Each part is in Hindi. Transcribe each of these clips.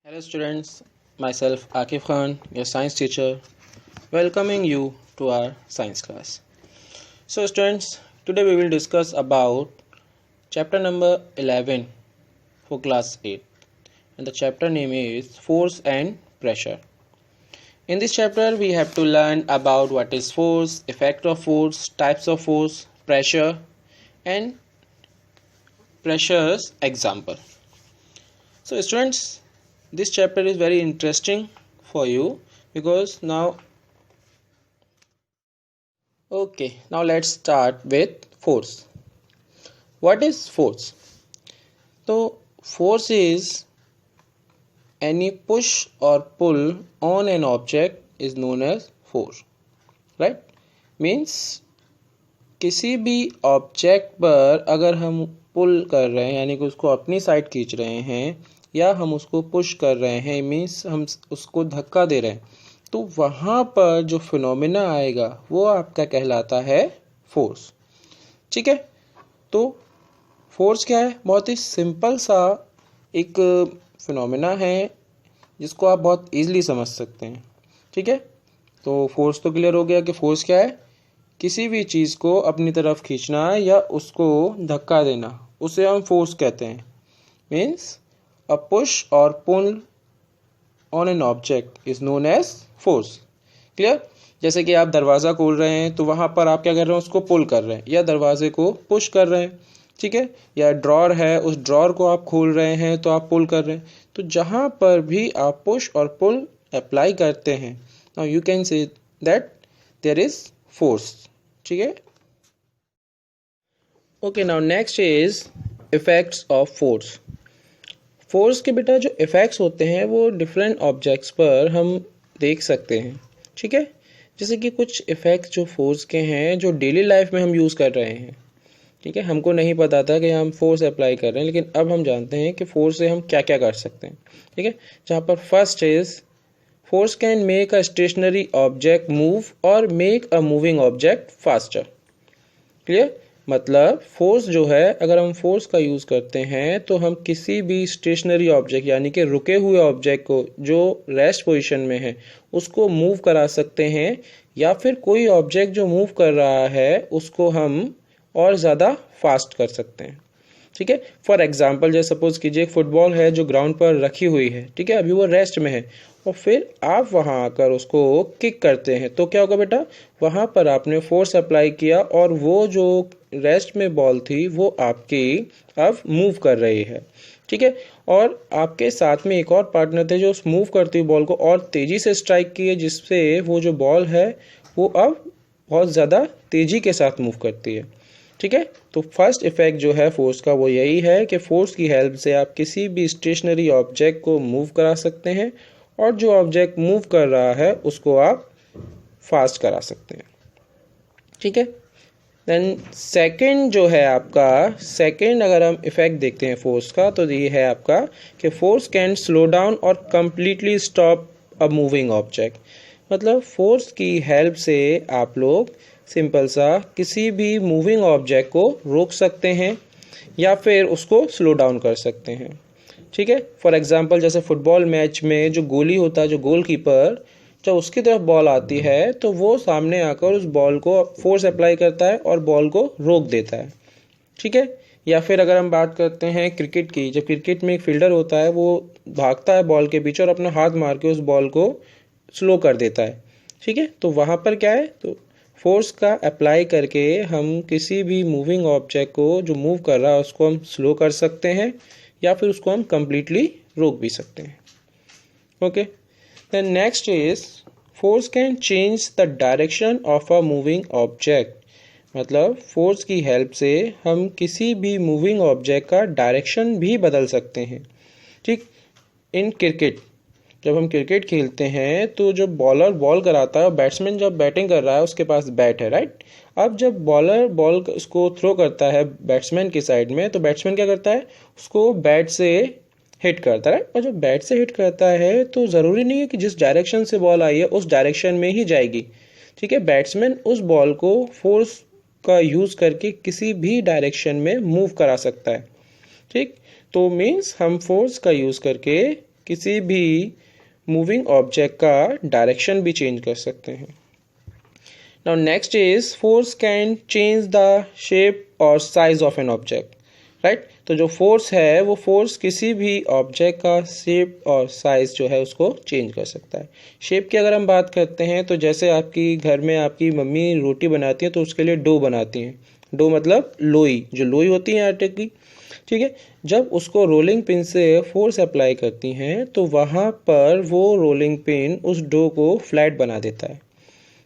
Hello students, myself Akif Khan, your science teacher, welcoming you to our science class. So students, today we will discuss about chapter number 11 for class 8 and the chapter name is force and pressure. In this chapter we have to learn about what is force, effect of force, types of force, pressure and pressure's example. So students, this chapter is very interesting for you because now let's start with force. What is force? So force is any push or pull on an object is known as force, right? Means किसी भी ऑब्जेक्ट पर अगर हम पुल कर रहे हैं यानी कि उसको अपनी साइड खींच रहे हैं या हम उसको पुश कर रहे हैं, मीन्स हम उसको धक्का दे रहे हैं, तो वहाँ पर जो फिनोमेना आएगा वो आपका कहलाता है फोर्स. ठीक है, तो फोर्स क्या है? बहुत ही सिंपल सा एक फिनोमेना है जिसको आप बहुत ईजिली समझ सकते हैं. ठीक है, तो फोर्स तो क्लियर हो गया कि फोर्स क्या है. किसी भी चीज़ को अपनी तरफ खींचना या उसको धक्का देना, उसे हम फोर्स कहते हैं. Means a push or pull on an object is known as force. Clear? जैसे कि आप दरवाज़ा खोल रहे हैं तो वहाँ पर आप क्या कर रहे हैं? उसको पुल कर रहे हैं या दरवाजे को पुश कर रहे हैं. ठीक है, या ड्रॉर है, उस ड्रॉर को आप खोल रहे हैं तो आप पुल कर रहे हैं. तो जहाँ पर भी आप पुश और पुल अप्लाई करते हैं, now you can say that there is force. ठीक है, okay. Now next is effects of force. Force के बेटा जो इफ़ेक्ट्स होते हैं वो डिफरेंट ऑब्जेक्ट्स पर हम देख सकते हैं. ठीक है, जैसे कि कुछ इफ़ेक्ट्स जो फोर्स के हैं जो डेली लाइफ में हम यूज़ कर रहे हैं. ठीक है, हमको नहीं पता था कि हम फोर्स अप्लाई कर रहे हैं, लेकिन अब हम जानते हैं कि फोर्स से हम क्या क्या कर सकते हैं. ठीक है, जहाँ पर first is force can make a stationary object move और make a moving object faster. Clear? मतलब फोर्स जो है, अगर हम फोर्स का यूज़ करते हैं तो हम किसी भी स्टेशनरी ऑब्जेक्ट यानी कि रुके हुए ऑब्जेक्ट को जो रेस्ट पोजीशन में है उसको मूव करा सकते हैं, या फिर कोई ऑब्जेक्ट जो मूव कर रहा है उसको हम और ज़्यादा फास्ट कर सकते हैं. ठीक है, फॉर एग्जांपल जैसे सपोज कीजिए फुटबॉल है जो ग्राउंड पर रखी हुई है. ठीक है, अभी वो रेस्ट में है और फिर आप वहाँ आकर उसको किक करते हैं तो क्या होगा बेटा? वहाँ पर आपने फोर्स अप्लाई किया और वो जो रेस्ट में बॉल थी वो आपकी अब मूव कर रही है. ठीक है, और आपके साथ में एक और पार्टनर थे जो उस मूव करती हुई बॉल को और तेज़ी से स्ट्राइक किए, जिससे वो जो बॉल है वो अब बहुत ज़्यादा तेज़ी के साथ मूव करती है. ठीक है, तो फर्स्ट इफेक्ट जो है फोर्स का वो यही है कि फोर्स की हेल्प से आप किसी भी स्टेशनरी ऑब्जेक्ट को मूव करा सकते हैं और जो ऑब्जेक्ट मूव कर रहा है उसको आप फास्ट करा सकते हैं. ठीक है, देन सेकंड जो है आपका, सेकंड अगर हम इफेक्ट देखते हैं फोर्स का तो ये है आपका कि फोर्स कैन स्लो डाउन और कंप्लीटली स्टॉप अ मूविंग ऑब्जेक्ट. मतलब फोर्स की हेल्प से आप लोग सिंपल सा किसी भी मूविंग ऑब्जेक्ट को रोक सकते हैं या फिर उसको स्लो डाउन कर सकते हैं. ठीक है, फॉर एग्जांपल जैसे फुटबॉल मैच में जो गोली होता है, जो गोलकीपर, जब उसकी तरफ बॉल आती है तो वो सामने आकर उस बॉल को फोर्स अप्लाई करता है और बॉल को रोक देता है. ठीक है, या फिर अगर हम बात करते हैं क्रिकेट की, जब क्रिकेट में एक फील्डर होता है वो भागता है बॉल के पीछे और अपना हाथ मार के उस बॉल को स्लो कर देता है. ठीक है, तो वहाँ पर क्या है, तो फोर्स का अप्लाई करके हम किसी भी मूविंग ऑब्जेक्ट को जो मूव कर रहा है उसको हम स्लो कर सकते हैं या फिर उसको हम कंप्लीटली रोक भी सकते हैं. Okay, then next is force can change the direction of a moving object. मतलब फोर्स की हेल्प से हम किसी भी मूविंग ऑब्जेक्ट का डायरेक्शन भी बदल सकते हैं. ठीक, इन क्रिकेट जब हम क्रिकेट खेलते हैं तो जब बॉलर बॉल कराता है और बैट्समैन जब बैटिंग कर रहा है उसके पास बैट है, राइट. अब जब बॉलर बॉल उसको थ्रो करता है बैट्समैन की साइड में तो बैट्समैन क्या करता है? उसको बैट से हिट करता है. और जब बैट से हिट करता है तो ज़रूरी नहीं है कि जिस डायरेक्शन से बॉल आई है उस डायरेक्शन में ही जाएगी. ठीक है, बैट्समैन उस बॉल को फोर्स का यूज़ करके किसी भी डायरेक्शन में मूव करा सकता है. ठीक, तो मीन्स हम फोर्स का यूज़ करके किसी भी मूविंग ऑब्जेक्ट का डायरेक्शन भी चेंज कर सकते हैं। Now next is force can change the shape और size of an object, right. तो जो फोर्स है वो फोर्स किसी भी ऑब्जेक्ट का शेप और साइज जो है उसको चेंज कर सकता है। शेप की अगर हम बात करते हैं तो जैसे आपकी घर में आपकी मम्मी रोटी बनाती है तो उसके लिए डो बनाती हैं। डो मतलब लोई, जो लोई होती है आटे की, ठीक है। जब उसको रोलिंग पिन से फोर्स अप्लाई करती हैं तो वहाँ पर वो रोलिंग पिन उस डो को फ्लैट बना देता है,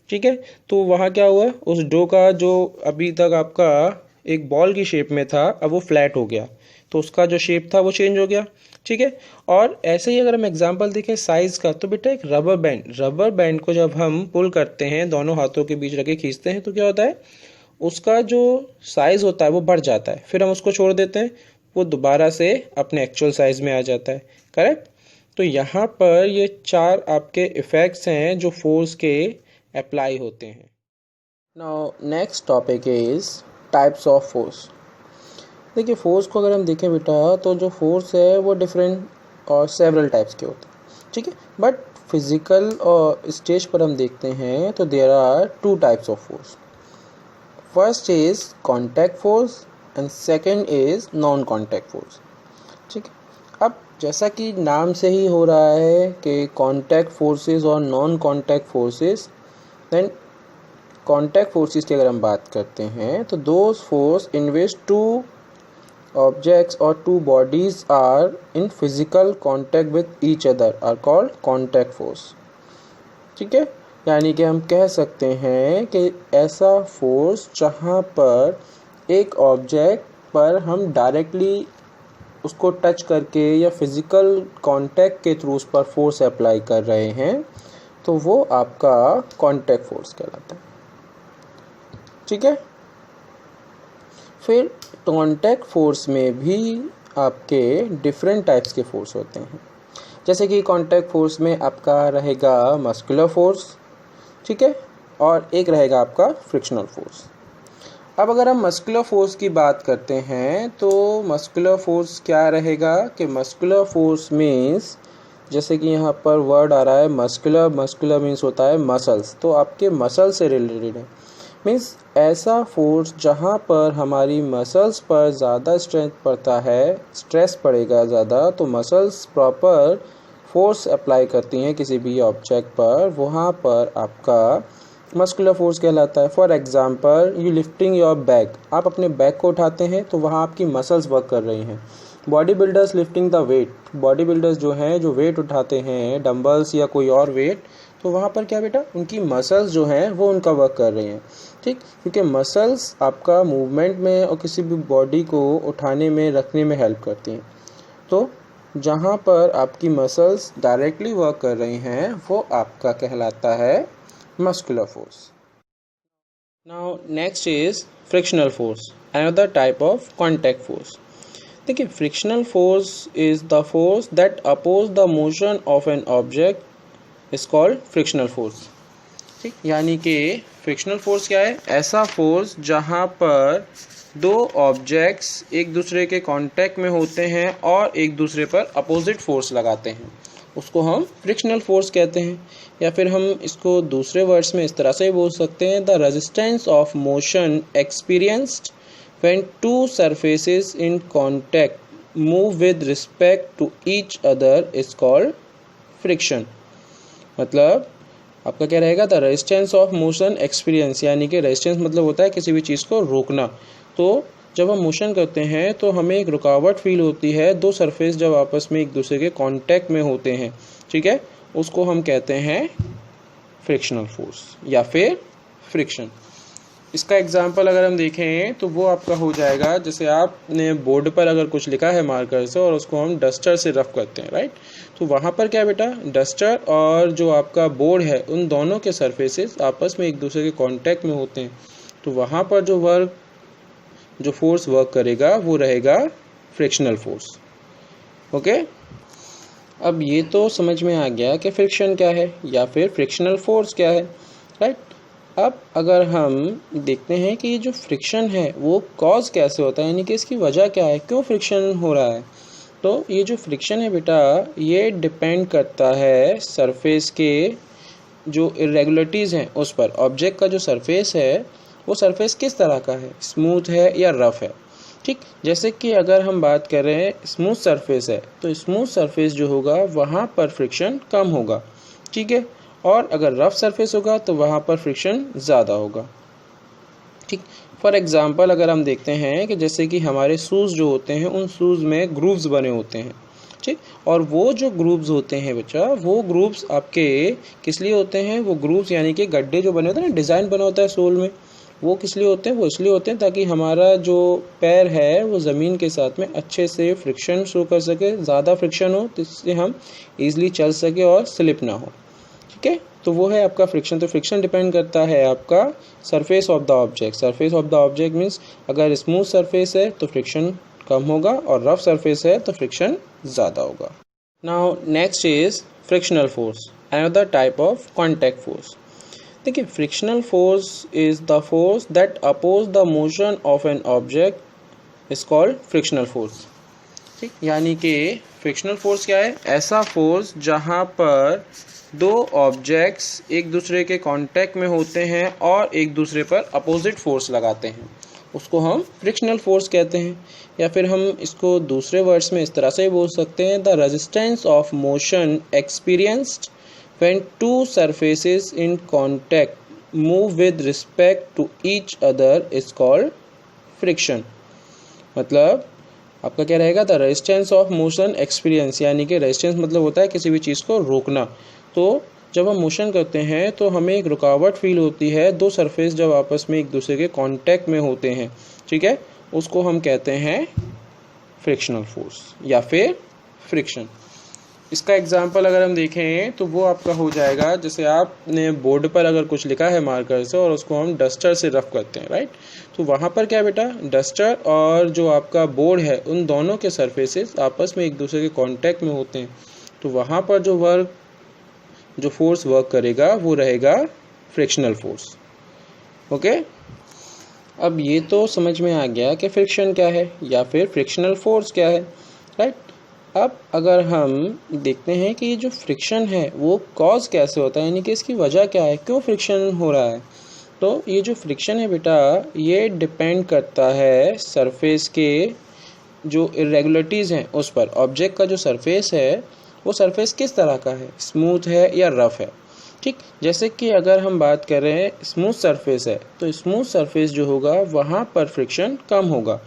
ठीक है। तो वहाँ क्या हुआ, उस डो का जो अभी तक आपका एक बॉल की शेप में था अब वो फ्लैट हो गया, तो उसका जो शेप था वो चेंज हो गया, ठीक है। और ऐसे ही अगर हम एग्जांपल देखें साइज़ का, तो बेटा एक रबर बैंड को जब हम पुल करते हैं, दोनों हाथों के बीच रखे खींचते हैं, तो क्या होता है, उसका जो साइज़ होता है वो बढ़ जाता है, फिर हम उसको छोड़ देते हैं, वो दोबारा से अपने एक्चुअल साइज़ में आ जाता है, करेक्ट। तो यहाँ पर ये 4 आपके इफ़ेक्ट्स हैं जो फोर्स के अप्लाई होते हैं। Now next topic is types of force. देखिए फोर्स को अगर हम देखें बेटा तो जो फोर्स है वो डिफरेंट और सेवरल टाइप्स के होते हैं, ठीक है। बट फिजिकल और स्टेज पर हम देखते हैं तो there are 2 types of force. First is contact force and second is non contact force, ठीक है। अब जैसा कि नाम से ही हो रहा है कि कॉन्टैक्ट फोर्सेस और non contact forces, then contact forces की अगर हम बात करते हैं तो those force in which 2 objects or 2 bodies are in physical contact with each other are called contact force, ठीक है। यानी कि हम कह सकते हैं कि ऐसा फोर्स जहाँ पर एक ऑब्जेक्ट पर हम डायरेक्टली उसको टच करके या फिजिकल कांटेक्ट के थ्रू उस पर फोर्स अप्लाई कर रहे हैं तो वो आपका कांटेक्ट फोर्स कहलाता है, ठीक है। फिर कॉन्टैक्ट फोर्स में भी आपके डिफरेंट टाइप्स के फोर्स होते हैं, जैसे कि कॉन्टैक्ट फोर्स में आपका रहेगा मस्कुलर फोर्स, ठीक है, और एक रहेगा आपका फ्रिक्शनल फोर्स। अब अगर हम मस्कुलर फोर्स की बात करते हैं तो मस्कुलर फोर्स क्या रहेगा कि मस्कुलर फोर्स मीन्स, जैसे कि यहाँ पर वर्ड आ रहा है मस्कुलर मीन्स होता है मसल्स, तो आपके मसल से रिलेटेड है। मीन्स ऐसा फोर्स जहाँ पर हमारी मसल्स पर ज़्यादा स्ट्रेंथ पड़ता है, स्ट्रेस पड़ेगा ज़्यादा, तो मसल्स प्रॉपर फोर्स अप्लाई करती हैं किसी भी ऑब्जेक्ट पर, वहाँ पर आपका मस्कुलर फोर्स कहलाता है। For example you lifting your bag, आप अपने बैग को उठाते हैं तो वहाँ आपकी मसल्स वर्क कर रही हैं। Body builders lifting the weight, body builders जो हैं जो वेट उठाते हैं डंबल्स या कोई और वेट, तो वहाँ पर क्या बेटा उनकी मसल्स जो हैं वो उनका वर्क कर रही हैं, ठीक, क्योंकि मसल्स आपका मूवमेंट में और किसी भी बॉडी को उठाने में रखने में हेल्प करती हैं। तो जहाँ पर आपकी मसल्स डायरेक्टली वर्क कर रही हैं वो आपका कहलाता है muscular force. Now next is frictional force, another type of contact force. देखिए frictional force is the force that oppose the motion of an object is called frictional force, ठीक। यानी कि फ्रिक्शनल फोर्स क्या है, ऐसा फोर्स जहाँ पर 2 ऑब्जेक्ट्स एक दूसरे के कांटेक्ट में होते हैं और एक दूसरे पर अपोजिट फोर्स लगाते हैं, उसको हम फ्रिक्शनल फोर्स कहते हैं। या फिर हम इसको दूसरे वर्ड्स में इस तरह से बोल सकते हैं, the resistance of motion experienced when 2 surfaces in contact move with respect to each other is called friction। मतलब आपका क्या रहेगा, the resistance of motion experience, यानी कि रेजिस्टेंस मतलब होता है किसी भी चीज़ को रोकना। तो जब हम मोशन करते हैं तो हमें एक रुकावट फील होती है, 2 सरफेस जब आपस में एक दूसरे के कांटेक्ट में होते हैं, ठीक है, उसको हम कहते हैं फ्रिक्शनल फोर्स या फिर फ्रिक्शन। इसका एग्जांपल अगर हम देखें तो वो आपका हो जाएगा, जैसे आपने बोर्ड पर अगर कुछ लिखा है मार्कर से और उसको हम डस्टर से रफ करते हैं, राइट, तो वहाँ पर क्या बेटा डस्टर और जो आपका बोर्ड है उन दोनों के सरफेसेस आपस में एक दूसरे के कांटेक्ट में होते हैं, तो वहाँ पर जो फोर्स वर्क करेगा वो रहेगा फ्रिक्शनल फोर्स, ओके। अब ये तो समझ में आ गया कि फ्रिक्शन क्या है या फिर फ्रिक्शनल फोर्स क्या है, राइट। अब अगर हम देखते हैं कि ये जो फ्रिक्शन है वो कॉज कैसे होता है, यानी कि इसकी वजह क्या है, क्यों फ्रिक्शन हो रहा है, तो ये जो फ्रिक्शन है बेटा, ये डिपेंड करता है सरफेस के जो इरेगुलरिटीज़ हैं उस पर। ऑब्जेक्ट का जो सरफेस है वो सरफेस किस तरह का है, स्मूथ है या रफ़ है। ठीक, जैसे कि अगर हम बात कर रहे हैं स्मूथ सरफेस है तो स्मूथ सरफेस जो होगा वहाँ पर फ्रिक्शन कम होगा, ठीक है। और अगर रफ़ सरफेस होगा तो वहाँ पर फ्रिक्शन ज़्यादा होगा। ठीक, फॉर एग्ज़ाम्पल अगर हम देखते हैं कि जैसे कि हमारे शूज़ जो होते हैं उन शूज़ में ग्रूव्स बने होते हैं, ठीक। और वो जो ग्रूव्स होते हैं बच्चा, वो ग्रूव्स आपके किस लिए होते हैं, वो ग्रूव्स यानी कि गड्ढे जो बने होते हैं ना, डिज़ाइन बना होता है सोल में, वो किस लिए होते हैं, वो इसलिए होते हैं ताकि हमारा जो पैर है वो ज़मीन के साथ में अच्छे से फ्रिक्शन शो कर सके, ज़्यादा फ्रिक्शन हो जिससे हम ईज़िली चल सके और स्लिप ना हो, ठीक है। तो वो है आपका फ्रिक्शन। तो फ्रिक्शन डिपेंड करता है आपका surface of the object. Surface of the object means अगर स्मूथ सरफेस है तो फ्रिक्शन कम होगा और रफ सरफेस है तो फ्रिक्शन ज़्यादा होगा। Now next is frictional force, another type of contact force. देखिए, frictional force is the force that oppose the motion of an object is called frictional force. ठीक, यानी कि फ्रिक्शनल फोर्स क्या है, ऐसा फोर्स जहाँ पर दो ऑब्जेक्ट्स एक दूसरे के कांटेक्ट में होते हैं और एक दूसरे पर अपोजिट फोर्स लगाते हैं, उसको हम फ्रिक्शनल फोर्स कहते हैं। या फिर हम इसको दूसरे वर्ड्स में इस तरह से बोल सकते हैं, the resistance of motion experienced when two surfaces in contact move with respect to each other is called friction. मतलब आपका क्या रहेगा, the resistance of motion experience, यानी कि रेजिस्टेंस मतलब होता है किसी भी चीज़ को रोकना। तो जब हम मोशन करते हैं तो हमें एक रुकावट फील होती है, दो सरफेस जब आपस में एक दूसरे के कांटेक्ट में होते हैं, ठीक है, उसको हम कहते हैं फ्रिक्शनल फोर्स या फिर फ्रिक्शन। इसका एग्जांपल अगर हम देखें तो वो आपका हो जाएगा, जैसे आपने बोर्ड पर अगर कुछ लिखा है मार्कर से और उसको हम डस्टर से रफ करते हैं, राइट। तो वहाँ पर क्या बेटा, डस्टर और जो आपका बोर्ड है उन दोनों के सरफेसेस आपस में एक दूसरे के कांटेक्ट में होते हैं, तो वहाँ पर जो फोर्स वर्क करेगा वो रहेगा फ्रिक्शनल फोर्स। ओके, अब ये तो समझ में आ गया कि फ्रिक्शन क्या है या फिर फ्रिक्शनल फोर्स क्या है, राइट। अब अगर हम देखते हैं कि ये जो फ्रिक्शन है वो कॉज कैसे होता है, यानी कि इसकी वजह क्या है, क्यों फ्रिक्शन हो रहा है। तो ये जो फ्रिक्शन है बेटा, ये डिपेंड करता है सरफेस के जो इरेगुलरिटीज़ हैं उस पर। ऑब्जेक्ट का जो सरफेस है वो सरफेस किस तरह का है, स्मूथ है या रफ़ है। ठीक, जैसे कि अगर हम बात कर रहे हैं स्मूथ सरफेस है तो स्मूथ सरफेस जो होगा वहाँ पर फ्रिक्शन कम होगा,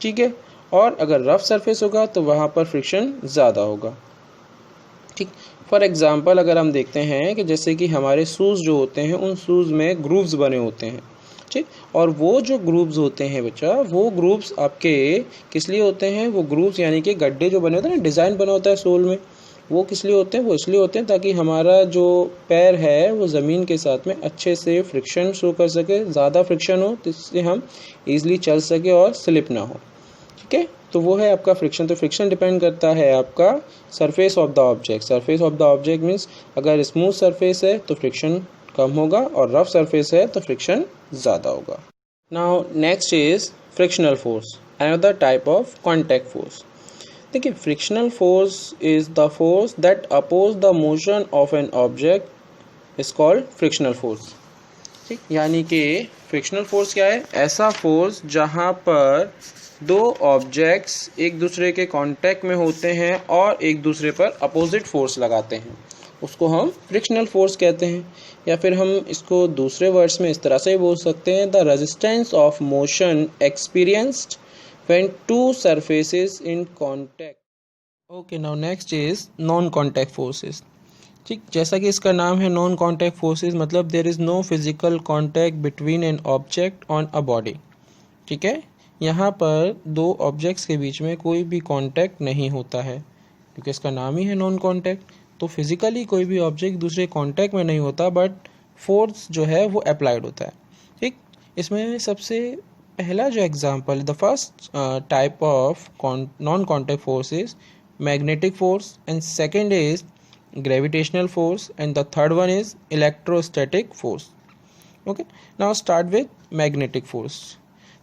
ठीक है। और अगर रफ़ सरफेस होगा तो वहाँ पर फ्रिक्शन ज़्यादा होगा। ठीक, फॉर एग्ज़ाम्पल अगर हम देखते हैं कि जैसे कि हमारे शूज़ जो होते हैं उन शूज़ में ग्रूव्स बने होते हैं, ठीक। और वो जो ग्रूव्स होते हैं बच्चा, वो ग्रूव्स आपके किस लिए होते हैं, वो ग्रूव्स यानी कि गड्ढे जो बने होते हैं ना, डिज़ाइन बना होता है सोल में, वो किस लिए होते हैं, वो इसलिए होते हैं ताकि हमारा जो पैर है वो ज़मीन के साथ में अच्छे से फ्रिक्शन शो कर सके, ज़्यादा फ्रिक्शन हो जिससे हम ईज़िली चल सके और स्लिप ना हो, ठीक है। तो वो है आपका फ्रिक्शन। तो फ्रिक्शन डिपेंड करता है आपका surface of the object. Surface of the object means अगर स्मूथ सरफेस है तो फ्रिक्शन कम होगा और रफ सरफेस है तो फ्रिक्शन ज़्यादा होगा। Now next is frictional force, another type of contact force. देखिए, frictional force is the force that oppose the motion of an object is called frictional force. ठीक, यानी कि फ्रिक्शनल फोर्स क्या है, ऐसा फोर्स जहाँ पर दो ऑब्जेक्ट्स एक दूसरे के कांटेक्ट में होते हैं और एक दूसरे पर अपोजिट फोर्स लगाते हैं, उसको हम फ्रिक्शनल फोर्स कहते हैं। या फिर हम इसको दूसरे वर्ड्स में इस तरह से बोल सकते हैं, the resistance of motion experienced when two surfaces in contact. Okay, now next is non contact forces. ठीक, जैसा कि इसका नाम है नॉन कॉन्टैक्ट फोर्सेस, मतलब there is no physical contact between an object on a body. ठीक है, यहाँ पर दो ऑब्जेक्ट्स के बीच में कोई भी कॉन्टैक्ट नहीं होता है क्योंकि इसका नाम ही है नॉन कॉन्टैक्ट। तो फिजिकली कोई भी ऑब्जेक्ट दूसरे कॉन्टैक्ट में नहीं होता, बट फोर्स जो है वो अप्लाइड होता है। ठीक, इसमें सबसे पहला जो example, the first type of non contact force is magnetic force and second is gravitational force and the third one is electrostatic force. Okay, now start with magnetic force.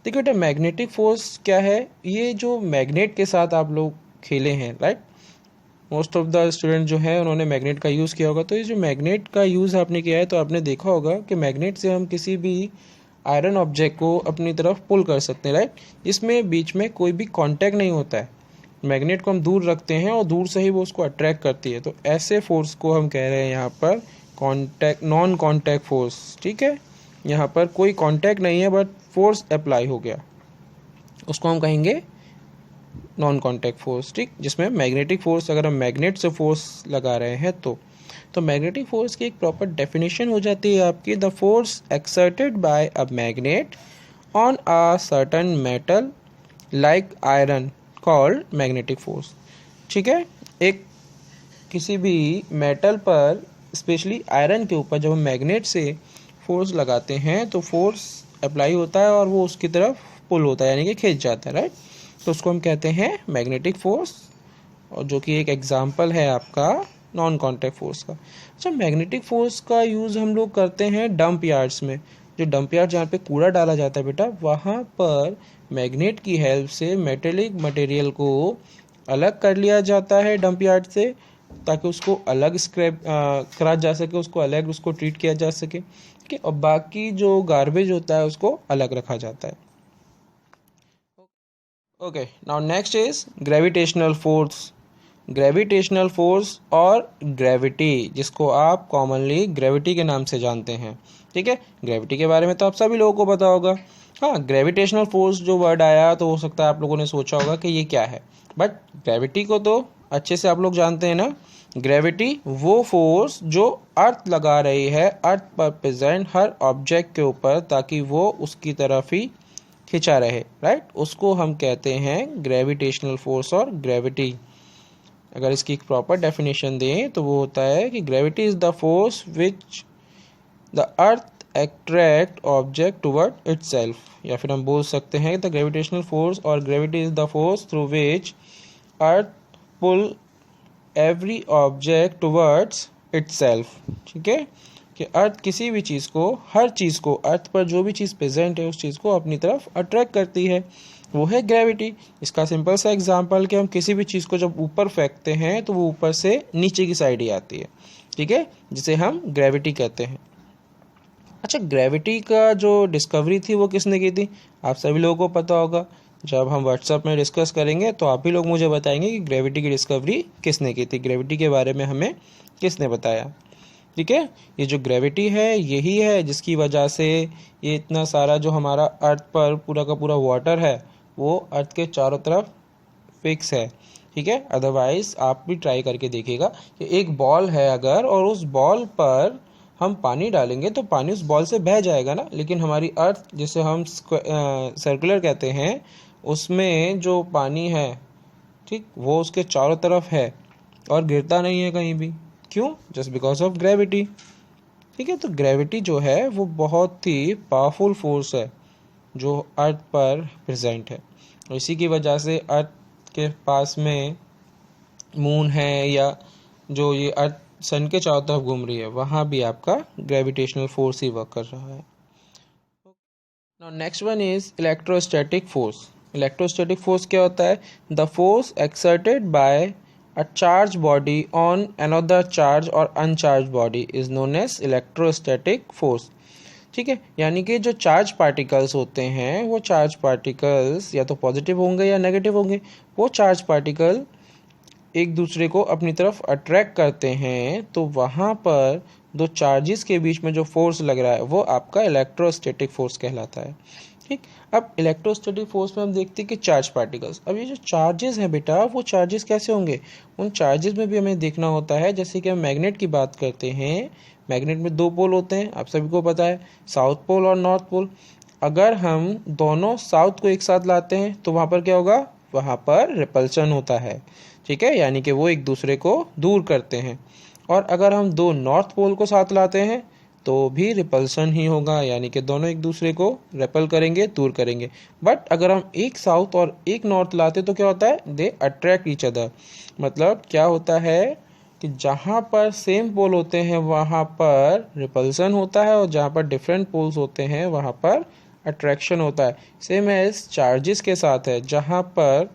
देखिए बेटा, मैग्नेटिक फोर्स क्या है, ये जो मैग्नेट के साथ आप लोग खेले हैं, right. Most of the student जो है उन्होंने मैग्नेट का यूज़ किया होगा। तो ये जो मैग्नेट का यूज़ आपने किया है तो आपने देखा होगा कि मैग्नेट से हम किसी भी आयरन ऑब्जेक्ट को अपनी तरफ पुल कर सकते हैं, राइट। इसमें बीच में कोई भी कांटेक्ट नहीं होता है। मैग्नेट को हम दूर रखते हैं और दूर से ही वो उसको अट्रैक्ट करती है। तो ऐसे फोर्स को हम कह रहे हैं यहाँ पर कॉन्टैक्ट, नॉन कॉन्टैक्ट फोर्स, ठीक है। यहाँ पर कोई कॉन्टैक्ट नहीं है बट फोर्स अप्लाई हो गया, उसको हम कहेंगे नॉन कॉन्टैक्ट फोर्स, ठीक। जिसमें मैग्नेटिक फोर्स, अगर हम मैग्नेट से फोर्स लगा रहे हैं तो मैग्नेटिक फोर्स की एक प्रॉपर डेफिनेशन हो जाती है आपकी, the force exerted by a magnet on a certain metal like iron called magnetic force, ठीक है। एक किसी भी मेटल पर, स्पेशली आयरन के ऊपर, जब हम मैग्नेट से फोर्स लगाते हैं तो फोर्स अप्लाई होता है और वो उसकी तरफ पुल होता है, यानी कि खींच जाता है, राइट। तो उसको हम कहते हैं मैग्नेटिक फोर्स, और जो कि एक एग्जांपल है आपका नॉन कॉन्टैक्ट फोर्स का। अच्छा, मैग्नेटिक फोर्स का यूज़ हम लोग करते हैं डंप यार्ड्स में। जो डंप यार्ड जहाँ पे कूड़ा डाला जाता है बेटा, वहाँ पर मैग्नेट की हेल्प से मेटेलिक मटेरियल को अलग कर लिया जाता है डंप यार्ड से, ताकि उसको अलग स्क्रैप करा जा सके, उसको अलग उसको ट्रीट किया जा सके, ठीक है। और बाकी जो गार्बेज होता है उसको अलग रखा जाता है। Okay, now next is gravitational force. Gravitational force और ग्रेविटी, जिसको आप कॉमनली ग्रेविटी के नाम से जानते हैं, ठीक है। ग्रेविटी के बारे में तो आप सभी लोगों को पता होगा। हाँ, ग्रेविटेशनल फोर्स जो वर्ड आया तो हो सकता है आप लोगों ने सोचा होगा कि ये क्या है, बट ग्रेविटी को तो अच्छे से आप लोग जानते हैं ना। ग्रेविटी वो फोर्स जो अर्थ लगा रही है अर्थ पर प्रेजेंट हर ऑब्जेक्ट के ऊपर, ताकि वो उसकी तरफ ही खिंचा रहे, राइट। उसको हम कहते हैं ग्रेविटेशनल फोर्स और ग्रेविटी। अगर इसकी एक प्रॉपर डेफिनेशन दें तो वो होता है कि gravity is the force which the earth attract object toward itself, या फिर हम बोल सकते हैं द ग्रेविटेशनल फोर्स और gravity is the force through which earth pull every object towards itself, ठीक है। कि अर्थ किसी भी चीज़ को, हर चीज़ को, अर्थ पर जो भी चीज़ प्रेजेंट है उस चीज़ को अपनी तरफ अट्रैक्ट करती है, वो है ग्रेविटी। इसका सिंपल सा एग्जांपल कि हम किसी भी चीज़ को जब ऊपर फेंकते हैं तो वो ऊपर से नीचे की साइड ही आती है, ठीक है, जिसे हम ग्रेविटी कहते हैं। अच्छा, ग्रेविटी का जो डिस्कवरी थी वो किसने की थी, आप सभी लोगों को पता होगा। जब हम व्हाट्सएप में डिस्कस करेंगे तो आप ही लोग मुझे बताएंगे कि ग्रेविटी की डिस्कवरी किसने की थी, ग्रेविटी के बारे में हमें किसने बताया, ठीक है। ये जो ग्रेविटी है यही है जिसकी वजह से ये इतना सारा जो हमारा अर्थ पर पूरा का पूरा वाटर है वो अर्थ के चारों तरफ फिक्स है, ठीक है। अदरवाइज आप भी ट्राई करके देखिएगा कि एक बॉल है अगर, और उस बॉल पर हम पानी डालेंगे तो पानी उस बॉल से बह जाएगा ना, लेकिन हमारी अर्थ, जिसे हम सर्कुलर कहते हैं, उसमें जो पानी है, ठीक, वो उसके चारों तरफ है और गिरता नहीं है कहीं भी। क्यों? जस्ट बिकॉज ऑफ ग्रेविटी, ठीक है। तो ग्रेविटी जो है वो बहुत ही पावरफुल फोर्स है जो अर्थ पर प्रेजेंट है, और इसी की वजह से अर्थ के पास में मून है, या जो ये अर्थ सन के चारों तरफ घूम रही है, वहाँ भी आपका ग्रेविटेशनल फोर्स ही वर्क कर रहा है। Now next one is electrostatic force. Electrostatic force क्या होता है? The force exerted by a charged body on another charged or uncharged body is known as electrostatic force, ठीक है। यानी कि जो चार्ज पार्टिकल्स होते हैं वो चार्ज पार्टिकल्स या तो पॉजिटिव होंगे या नेगेटिव होंगे, वो चार्ज पार्टिकल एक दूसरे को अपनी तरफ अट्रैक्ट करते हैं, तो वहाँ पर दो चार्जेस के बीच में जो फोर्स लग रहा है वो आपका इलेक्ट्रोस्टैटिक फोर्स कहलाता है, ठीक। अब इलेक्ट्रोस्टैटिक फोर्स में हम देखते हैं कि चार्ज पार्टिकल्स, अब ये जो चार्जेस हैं बेटा वो चार्जेस कैसे होंगे, उन चार्जेस में भी हमें देखना होता है। जैसे कि हम मैग्नेट की बात करते हैं, मैग्नेट में दो पोल होते हैं, आप सभी को पता है, साउथ पोल और नॉर्थ पोल। अगर हम दोनों साउथ को एक साथ लाते हैं तो वहाँ पर क्या होगा, वहाँ पर रिपल्शन होता है, ठीक है, यानी कि वो एक दूसरे को दूर करते हैं। और अगर हम दो नॉर्थ पोल को साथ लाते हैं तो भी रिपल्सन ही होगा, यानी कि दोनों एक दूसरे को रेपल करेंगे, दूर करेंगे। बट अगर हम एक साउथ और एक नॉर्थ लाते तो क्या होता है, दे अट्रैक्ट ईच अदर। मतलब क्या होता है कि जहाँ पर सेम पोल होते हैं वहाँ पर रिपल्सन होता है, और जहाँ पर डिफरेंट पोल्स होते हैं वहाँ पर अट्रैक्शन होता है। सेम एज चार्जेस के साथ है, जहाँ पर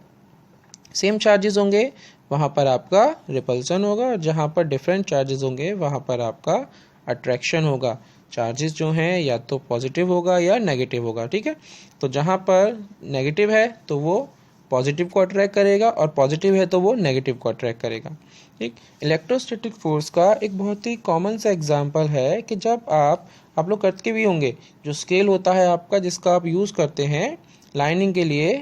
सेम चार्जेस होंगे वहाँ पर आपका रिपल्सन होगा, और जहाँ पर डिफरेंट चार्जेस होंगे वहाँ पर आपका अट्रैक्शन होगा। चार्जेस जो हैं या तो पॉजिटिव होगा या नेगेटिव होगा, ठीक है। तो जहाँ पर नेगेटिव है तो वो पॉजिटिव को अट्रैक्ट करेगा, और पॉजिटिव है तो वो नेगेटिव को अट्रैक्ट करेगा, ठीक। इलेक्ट्रोस्टैटिक फोर्स का एक बहुत ही कॉमन सा एग्जांपल है कि जब आप लोग करते भी होंगे, जो स्केल होता है आपका जिसका आप यूज़ करते हैं लाइनिंग के लिए,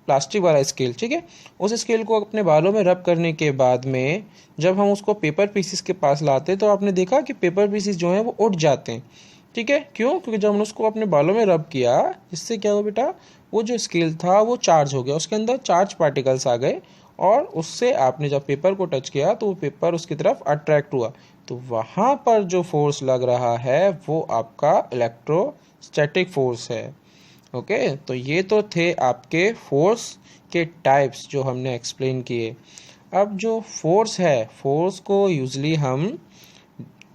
प्लास्टिक वाला स्केल, ठीक है। उस स्केल को अपने बालों में रब करने के बाद में जब हम उसको पेपर पीसीस के पास लाते तो आपने देखा कि पेपर पीसीस जो हैं वो उठ जाते हैं, ठीक है। क्यों? क्योंकि जब हमने उसको अपने बालों में रब किया, इससे क्या हुआ बेटा, वो जो स्केल था वो चार्ज हो गया, उसके अंदर चार्ज पार्टिकल्स आ गए, और उससे आपने जब पेपर को टच किया तो वो पेपर उसकी तरफ अट्रैक्ट हुआ। तो वहाँ पर जो फोर्स लग रहा है वो आपका इलेक्ट्रोस्टैटिक फोर्स है। ओके, तो ये तो थे आपके फोर्स के टाइप्स जो हमने एक्सप्लेन किए। अब जो फोर्स है, फोर्स को यूजली हम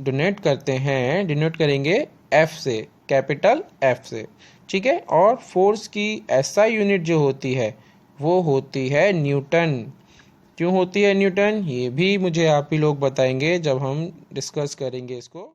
डिनोट करेंगे एफ से, कैपिटल एफ से, ठीक है। और फोर्स की एसआई यूनिट जो होती है वो होती है न्यूटन। क्यों होती है न्यूटन, ये भी मुझे आप ही लोग बताएंगे जब हम डिस्कस करेंगे इसको।